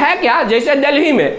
है क्या, जैसे दिल्ली में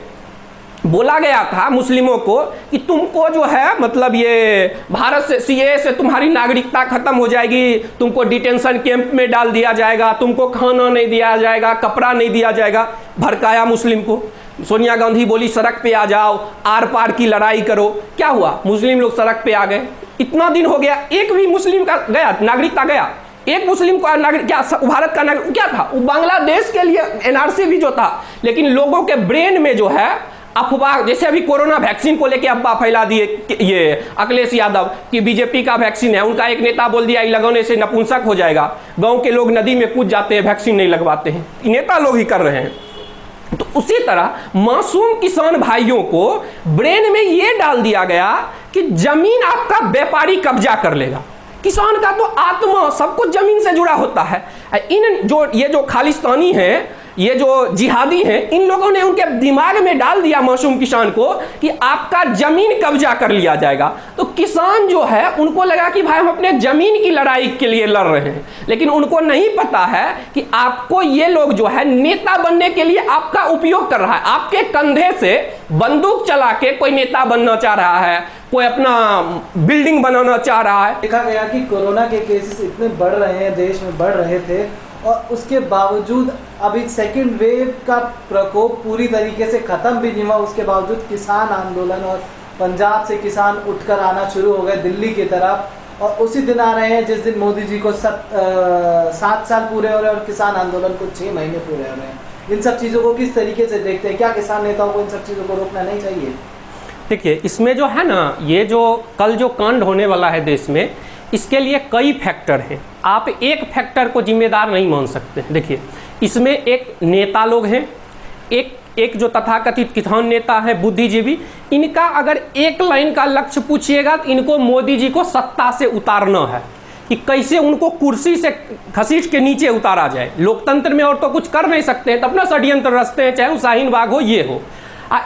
बोला गया था मुस्लिमों को कि तुमको जो है मतलब ये भारत से सीए से तुम्हारी नागरिकता खत्म हो जाएगी, तुमको डिटेंशन कैंप में डाल दिया जाएगा, तुमको खाना नहीं दिया जाएगा, कपड़ा नहीं दिया जाएगा। भड़काया मुस्लिम को। सोनिया गांधी बोली सड़क पे आ जाओ, आर पार की लड़ाई करो। क्या हुआ, मुस्लिम लोग सड़क पे आ गए। इतना दिन हो गया, एक भी मुस्लिम का गया नागरिकता गया, एक मुस्लिम का नागरिक क्या भारत का नागरिक क्या था, वो बांग्लादेश के लिए एनआरसी भी जो था। लेकिन लोगों के ब्रेन में जो है अफवाह, जैसे अभी कोरोना वैक्सीन को लेके अफवाह फैला दिए ये अखिलेश यादव कि बीजेपी का वैक्सीन है। उनका एक नेता बोल दिया लगाने से नपुंसक हो जाएगा, गांव के लोग नदी में कूद जाते हैं, वैक्सीन नहीं लगवाते हैं। नेता लोग ही कर रहे हैं। तो उसी तरह मासूम किसान भाइयों को ब्रेन में ये डाल दिया गया कि जमीन आपका व्यापारी कब्जा कर लेगा। किसान का तो आत्मा सब कुछ जमीन से जुड़ा होता है। ये जो खालिस्तानी हैं, ये जो जिहादी हैं, इन लोगों ने उनके दिमाग में डाल दिया मासूम किसान को कि आपका जमीन कब्जा कर लिया जाएगा। तो किसान जो है उनको लगा कि भाई हम अपने जमीन की लड़ाई के लिए लड़ रहे हैं, लेकिन उनको नहीं पता है कि आपको ये लोग जो है नेता बनने के लिए आपका उपयोग कर रहा है। आपके कंधे से बंदूक चला के कोई नेता बनना चाह रहा है, कोई अपना बिल्डिंग बनाना चाह रहा है। देखा गया कि कोरोना के केसेस इतने बढ़ रहे हैं, देश में बढ़ रहे थे, और उसके बावजूद अभी सेकंड वेव का प्रकोप पूरी तरीके से खत्म भी नहीं हुआ। उसके बावजूद किसान आंदोलन और पंजाब से किसान उठकर आना शुरू हो गए दिल्ली की तरफ, और उसी दिन आ रहे हैं जिस दिन मोदी जी को 7 साल पूरे हो रहे हैं और किसान आंदोलन को 6 महीने पूरे हो रहे हैं। इन सब चीज़ों को किस तरीके से देखते हैं? क्या किसान नेताओं को इन सब चीज़ों को रोकना नहीं चाहिए? देखिए, इसमें जो है ना, ये जो कल जो कांड होने वाला है देश में, इसके लिए कई फैक्टर हैं। आप एक फैक्टर को जिम्मेदार नहीं मान सकते। देखिए, इसमें एक नेता लोग हैं, एक जो तथाकथित किसान नेता है, बुद्धिजीवी, इनका अगर एक लाइन का लक्ष्य पूछिएगा तो इनको मोदी जी को सत्ता से उतारना है कि कैसे उनको कुर्सी से घसीट के नीचे उतारा जाए। लोकतंत्र में और तो कुछ कर नहीं सकते हैं, तो अपना षड्यंत्र रचते हैं, चाहे वो शाहीन बाग हो, ये हो।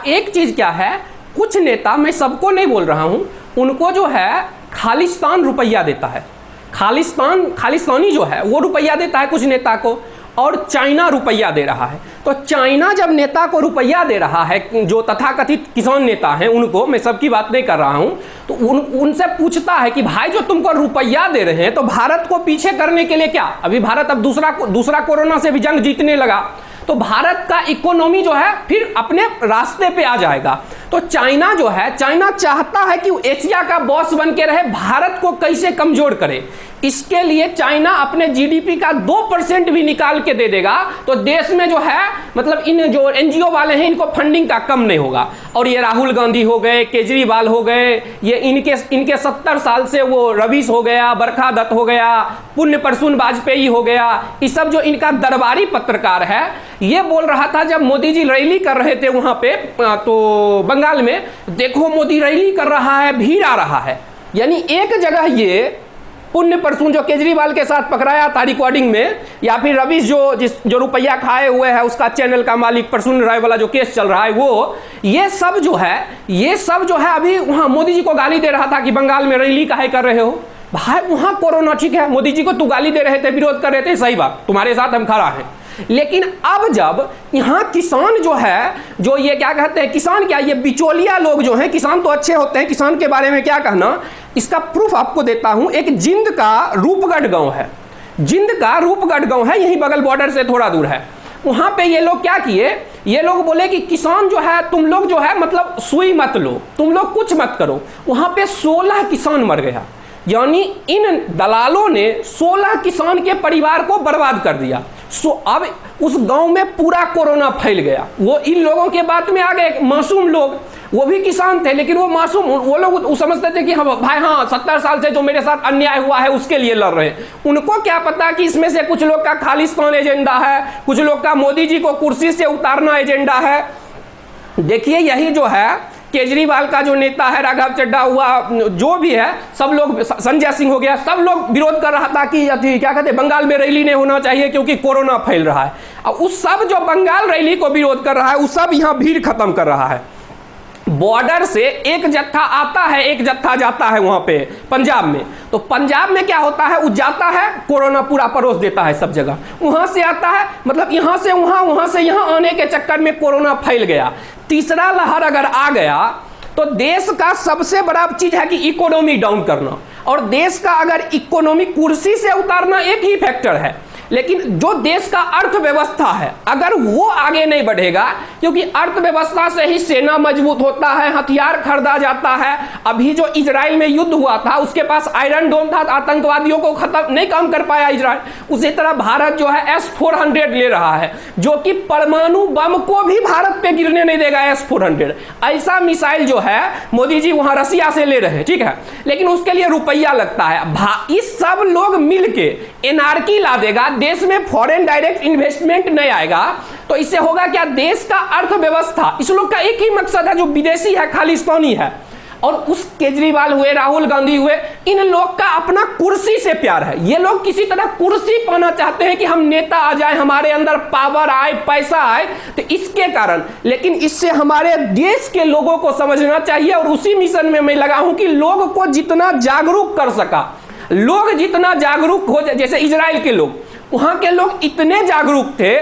एक चीज़ क्या है, कुछ नेता, मैं सबको नहीं बोल रहा हूँ, उनको जो है खालिस्तान रुपया देता है। खालिस्तानी जो है वो रुपया देता है कुछ नेता को, और चाइना रुपया दे रहा है। तो चाइना जब नेता को रुपया दे रहा है, जो तथाकथित किसान नेता हैं उनको, मैं सबकी बात नहीं कर रहा हूं, तो उनसे पूछता है कि भाई जो तुमको रुपया दे रहे हैं तो भारत को पीछे करने के लिए क्या? अभी भारत अब दूसरा कोरोना से भी जंग जीतने लगा, तो भारत का इकोनॉमी जो है फिर अपने रास्ते पे आ जाएगा। तो चाइना जो है, चाइना चाहता है कि एशिया का बॉस बन के रहे, भारत को कैसे कमजोर करे। इसके लिए चाइना अपने जीडीपी का 2% भी निकाल के दे देगा तो देश में जो है मतलब इन जो एनजीओ वाले हैं इनको फंडिंग का कम नहीं होगा। और ये राहुल गांधी हो गए, केजरीवाल हो गए, ये इनके 70 साल से वो रवीश हो गया, बरखा दत्त हो गया, पुण्य प्रसून वाजपेयी हो गया, ये सब जो इनका दरबारी पत्रकार है, ये बोल रहा था जब मोदी जी रैली कर रहे थे वहां पे तो बंगाल में, देखो मोदी रैली कर रहा है, भीड़ आ रहा है। यानी एक जगह ये पुण्य प्रसून जो केजरीवाल के साथ पकड़ाया था रिकॉर्डिंग में, या फिर रवीश जो रुपया खाए हुए है उसका चैनल का मालिक प्रसून राय वाला जो केस चल रहा है वो, ये सब जो है अभी वहां मोदी जी को गाली दे रहा था कि बंगाल में रैली काहे कर रहे हो। भाई वहां कोरोना ठीक है, मोदी जी को तू गाली दे रहे थे, विरोध कर रहे थे, सही बात, तुम्हारे साथ हम खड़ा हैं। लेकिन अब जब यहाँ किसान जो है, जो ये क्या कहते हैं, किसान क्या, ये बिचौलिया लोग जो हैं, किसान तो अच्छे होते हैं, किसान के बारे में क्या कहना, इसका प्रूफ आपको देता हूं। एक जिंद का रूपगढ़ गांव है, जिंद का रूपगढ़ गांव है, यही बगल बॉर्डर से थोड़ा दूर है। वहां पे ये लोग क्या किए, ये लोग बोले कि किसान जो है, तुम लोग जो है मतलब सुई मत लो, तुम लोग कुछ मत करो। वहां पे 16 किसान मर गया, यानी इन दलालों ने 16 किसान के परिवार को बर्बाद कर दिया। अब उस गांव में पूरा कोरोना फैल गया। वो इन लोगों के बात में आ गए, मासूम लोग, वो भी किसान थे लेकिन वो मासूम, वो लोग समझते थे कि हाँ भाई, हाँ 70 साल से जो मेरे साथ अन्याय हुआ है उसके लिए लड़ रहे हैं। उनको क्या पता कि इसमें से कुछ लोग का खालिस्तान एजेंडा है, कुछ लोग का मोदी जी को कुर्सी से उतारना एजेंडा है। देखिए, यही जो है केजरीवाल का जो नेता है, राघव चड्ढा हुआ, जो भी है, सब लोग, संजय सिंह हो गया, सब लोग विरोध कर रहा था कि क्या कहते हैं, बंगाल में रैली नहीं होना चाहिए क्योंकि कोरोना फैल रहा है। और उस सब जो बंगाल रैली को विरोध कर रहा है, उस सब यहाँ भीड़ खत्म कर रहा है। बॉर्डर से एक जत्था आता है, एक जत्था जाता है वहां पे पंजाब में। तो पंजाब में क्या होता है, वो जाता है, कोरोना पूरा परोस देता है सब जगह। वहां से आता है, मतलब यहां से वहां, वहां से यहां आने के चक्कर में कोरोना फैल गया। तीसरा लहर अगर आ गया तो देश का सबसे बड़ा चीज है कि इकोनॉमी डाउन करना, और देश का अगर इकोनॉमी कुर्सी से उतारना एक ही फैक्टर है, लेकिन जो देश का अर्थव्यवस्था है अगर वो आगे नहीं बढ़ेगा, क्योंकि अर्थव्यवस्था से ही सेना मजबूत होता है, हथियार खरीदा जाता है। अभी जो इजराइल में युद्ध हुआ था उसके पास आयरन डोम था, आतंकवादियों को खत्म नहीं काम कर पाया इजराइल। उसी तरह भारत जो है S-400 ले रहा है, जो कि परमाणु बम को भी भारत पे गिरने नहीं देगा। S-400 ऐसा मिसाइल जो है मोदी जी वहां रसिया से ले रहे हैं, ठीक है, लेकिन उसके लिए रुपया लगता है। इस सब लोग मिलके एनार्की ला देगा, देश में फॉरेन डायरेक्ट इन्वेस्टमेंट नहीं आएगा, तो इससे होगा क्या, देश का अर्थव्यवस्था, इस लोग का एक ही मकसद है जो विदेशी है, खालिस्तानी है। और उस केजरीवाल हुए, राहुल गांधी हुए, इन लोग का अपना कुर्सी से प्यार है। ये लोग किसी तरह कुर्सी पाना चाहते हैं कि हम नेता आ जाए, हमारे अंदर पावर आए, पैसा आए, तो इसके कारण। लेकिन इससे हमारे देश के लोगों को समझना चाहिए, और उसी मिशन में मैं लगा हूं कि लोग को जितना जागरूक कर सका, लोग जितना जागरूक हो जाए, जैसे इजराइल के लोग, वहां के लोग इतने जागरूक थे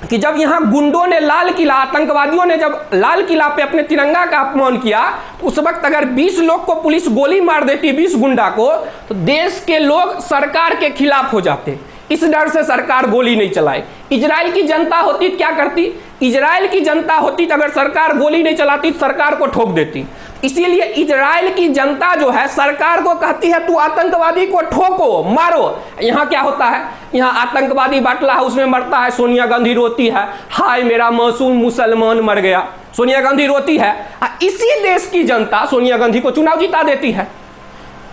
कि जब यहां गुंडों ने लाल किला, आतंकवादियों ने जब लाल किला पे अपने तिरंगा का अपमान किया, तो उस वक्त अगर 20 लोग को पुलिस गोली मार देती, 20 गुंडा को, तो देश के लोग सरकार के खिलाफ हो जाते। इस डर से सरकार गोली नहीं चलाए। इजराइल की जनता होती क्या करती, इजराइल की जनता होती तो अगर सरकार गोली नहीं चलाती सरकार को ठोक देती। इसीलिए इजराइल की जनता जो है सरकार को कहती है तू आतंकवादी को ठोको, मारो। यहाँ क्या होता है, यहाँ आतंकवादी बाटला है, उसमें मरता है, सोनिया गांधी रोती है, हाय मेरा मासूम मुसलमान मर गया, सोनिया गांधी रोती है। इसी देश की जनता सोनिया गांधी को चुनाव जिता देती है,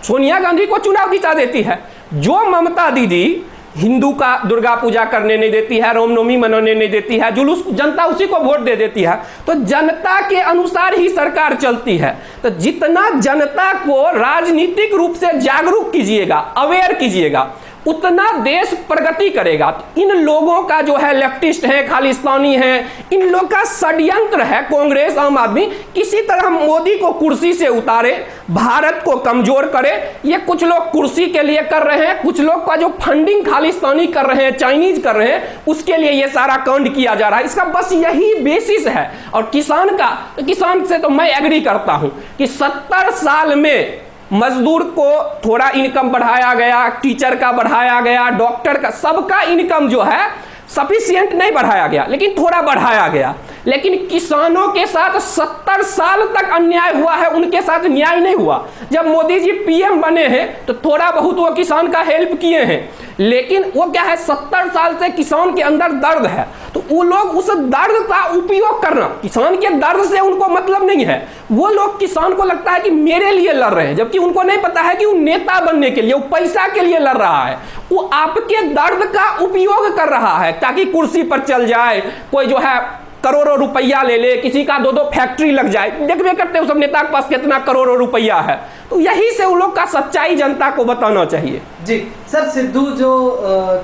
सोनिया गांधी को चुनाव जिता देती है। जो ममता दीदी हिंदू का दुर्गा पूजा करने नहीं देती है, रामनवमी मनाने नहीं देती है, जुलूस, जनता उसी को वोट दे देती है। तो जनता के अनुसार ही सरकार चलती है। तो जितना जनता को राजनीतिक रूप से जागरूक कीजिएगा, अवेयर कीजिएगा, उतना देश प्रगति करेगा। इन लोगों का जो है, लेफ्टिस्ट है, खालिस्तानी है, इन लोग का षड्यंत्र है, कांग्रेस, आम आदमी किसी तरह मोदी को कुर्सी से उतारे, भारत को कमजोर करे। ये कुछ लोग कुर्सी के लिए कर रहे हैं, कुछ लोग का जो फंडिंग खालिस्तानी कर रहे हैं, चाइनीज कर रहे हैं, उसके लिए ये सारा कांड किया जा रहा है। इसका बस यही बेसिस है। और किसान का, किसान से तो मैं एग्री करता हूं कि 70 साल में मजदूर को थोड़ा इनकम बढ़ाया गया, टीचर का बढ़ाया गया, डॉक्टर का, सबका इनकम जो है सफिशिएंट नहीं बढ़ाया गया, लेकिन थोड़ा बढ़ाया गया। लेकिन किसानों के साथ 70 साल तक अन्याय हुआ है, उनके साथ न्याय नहीं हुआ। जब मोदी जी पीएम बने हैं तो थोड़ा बहुत वो किसान का हेल्प किए हैं, लेकिन वो क्या है, 70 साल से किसान के अंदर दर्द है, तो वो लोग उस दर्द का उपयोग करना, किसान के दर्द से उनको मतलब नहीं है। वो लोग, किसान को लगता है कि मेरे लिए लड़ रहे हैं, जबकि उनको नहीं पता है कि वो नेता बनने के लिए, वो पैसा के लिए लड़ रहा है। वो आपके दर्द का उपयोग कर रहा है ताकि कुर्सी पर चल जाए, कोई जो है करोड़ों रुपया ले ले, किसी का 2-2 फैक्ट्री लग जाए। देखते करते हो सब नेता के पास कितना करोड़ों रुपया है। तो यही से उन लोग का सच्चाई जनता को बताना चाहिए। जी सर, सिद्धू जो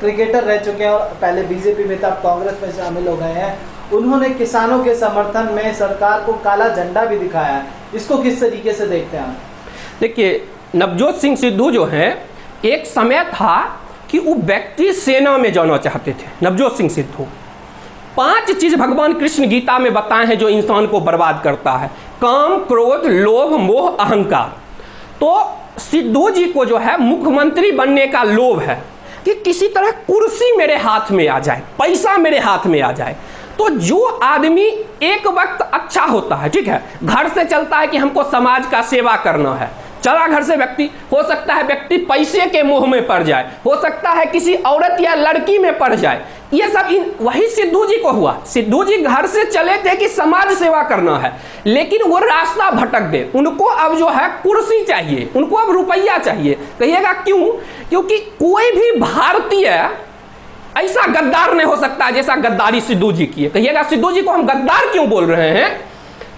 क्रिकेटर रह चुके हैं और पहले बीजेपी में था, कांग्रेस में शामिल हो गए हैं, उन्होंने किसानों के समर्थन में सरकार को काला झंडा भी दिखाया है। इसको किस तरीके से देखते हैं आप? देखिए, नवजोत सिंह सिद्धू जो है, एक समय था कि वो व्यक्ति सेना में जाना चाहते थे। नवजोत सिंह सिद्धू 5 चीज भगवान कृष्ण गीता में बताए हैं जो इंसान को बर्बाद करता है: काम, क्रोध, लोभ, मोह, अहंकार। तो सिद्धू जी को जो है मुख्यमंत्री बनने का लोभ है कि किसी तरह कुर्सी मेरे हाथ में आ जाए, पैसा मेरे हाथ में आ जाए। तो जो आदमी एक वक्त अच्छा होता है, ठीक है, घर से चलता है कि हमको समाज का सेवा करना है, चला घर से व्यक्ति, हो सकता है व्यक्ति पैसे के मोह में पड़ जाए, हो सकता है किसी औरत या लड़की में पड़ जाए, ये सब वही सिद्धू जी को हुआ। सिद्धू जी घर से चले थे कि समाज सेवा करना है, लेकिन वो रास्ता भटक गए। उनको अब जो है कुर्सी चाहिए, उनको अब रुपया चाहिए। कहिएगा क्यों? क्योंकि कोई भी भारतीय ऐसा गद्दार नहीं हो सकता जैसा गद्दारी सिद्धू जी की है। कहिएगा सिद्धू जी को हम गद्दार क्यों बोल रहे हैं?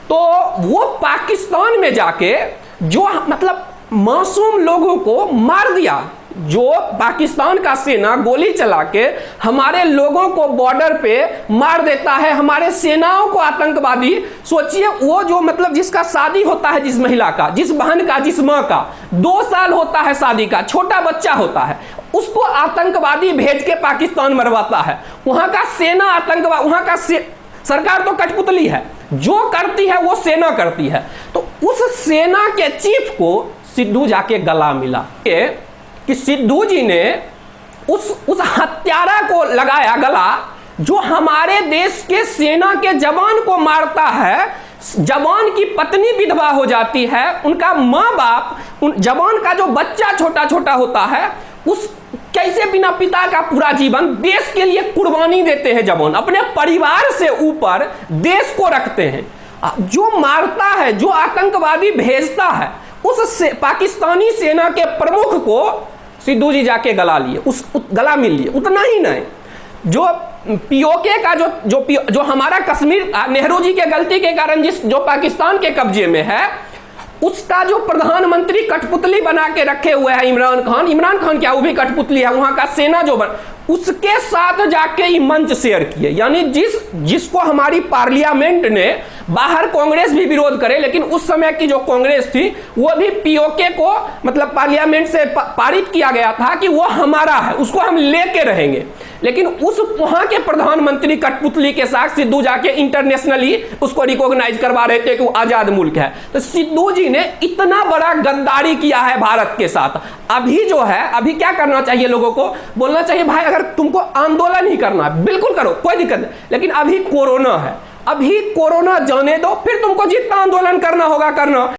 तो वो पाकिस्तान में जाके जो मतलब मासूम लोगों को मार दिया, जो पाकिस्तान का सेना गोली चला के हमारे लोगों को बॉर्डर पे मार देता है, हमारे सेनाओं को आतंकवादी, सोचिए वो जो मतलब जिसका शादी होता है, जिस महिला का, जिस बहन का, जिस माँ का 2 साल होता है शादी का, छोटा बच्चा होता है, उसको आतंकवादी भेज के पाकिस्तान मरवाता है। वहां का सेना आतंकवाद, वहां का सरकार तो कठपुतली है, जो करती है वो सेना करती है। तो उस सेना के चीफ को सिद्धू जाके गला मिला कि सिद्धू जी ने उस हत्यारा को लगाया गला जो हमारे देश के सेना के जवान को मारता है। जवान की पत्नी विधवा हो जाती है, उनका माँ बाप, उन जवान का जो बच्चा छोटा छोटा होता है, उस कैसे बिना पिता का पूरा जीवन देश के लिए कुर्बानी देते हैं जवान, अपने परिवार से ऊपर देश को रखते हैं। जो मारता है, जो आतंकवादी भेजता है, उस पाकिस्तानी सेना के प्रमुख को सिद्धू जी जाके गला लिए, गला मिल लिए। उतना ही नहीं, जो पीओके का जो हमारा कश्मीर नेहरू जी के गलती के कारण जो पाकिस्तान के कब्जे में है, उसका जो प्रधानमंत्री कठपुतली बना के रखे हुए हैं इमरान खान क्या वो भी कठपुतली है, वहां का सेना जो उसके साथ जाके मंच शेयर किए। यानी जिसको हमारी पार्लियामेंट ने, बाहर कांग्रेस भी विरोध करे, लेकिन उस समय की जो कांग्रेस थी वो भी पीओके को मतलब पार्लियामेंट से पारित किया गया था कि वो हमारा है, उसको हम लेके रहेंगे। लेकिन उस वहां के प्रधानमंत्री कठपुतली के साथ सिद्धू जाके इंटरनेशनली उसको रिकॉग्नाइज करवा रहे थे कि वो आजाद मुल्क है। तो सिद्धू जी ने इतना बड़ा गद्दारी किया है भारत के साथ। अभी जो है, अभी क्या करना चाहिए, लोगों को बोलना चाहिए भाई अगर तुमको आंदोलन ही करना है बिल्कुल करो, कोई दिक्कत नहीं, लेकिन अभी कोरोना है, अभी कोरोना जाने दो, फिर तुमको जितना आंदोलन करना होगा करना।